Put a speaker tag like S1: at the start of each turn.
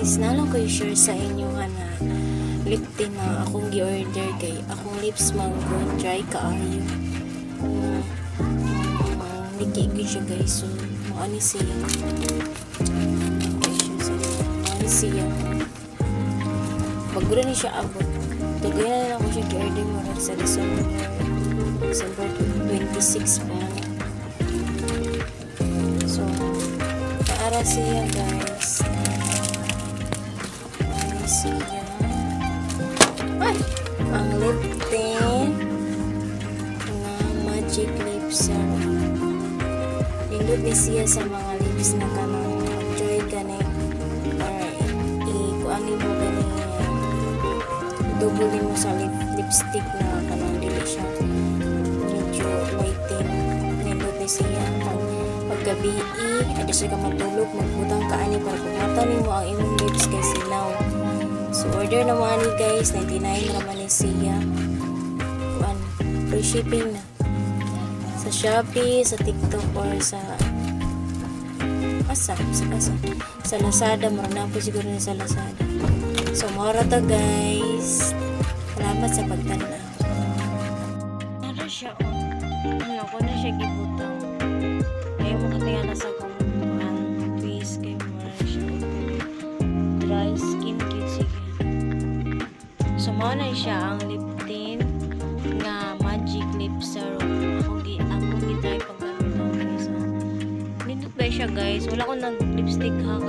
S1: guys, nalang ko i-share sa inyo na lip tint na akong gi-order kay akong lips mango dry kaayo. Niki siya guys, so maani siya. Maani siya. Bagura ni siya abot. Tugayan na ako siya gi-order mo sa December 26 pa. So, para siya guys. Maani siya. Ay! Ang lip tint na magic lips nindot ni siya sa mga lips na kanang dry gani or ikuanin mo gani dubulin mo sa lipstick na kanang dili siya medyo lighting. Nindot ni siya paggabi ada siya ka matulog magbutang ka ani para pumatanin mo ang imong lips kay sinaw. So, order na mga ni guys. 99 naman ni siya. Free shipping na. Sa Shopee, sa TikTok, or sa sa Lazada. Marunong po siguro na sa Lazada. So, mora to guys. Salamat sa pagtanaw. Ano siya, ano ko na siya gibutang. Ayaw mo katingala sa kong face kay mora siya. Dry skin kit sige. So, mao na siya ang lip tint nga magic lip serum. Ako gi-try paggamit ng isa. Nindot ba siya guys? Wala ko nag-lipstick ha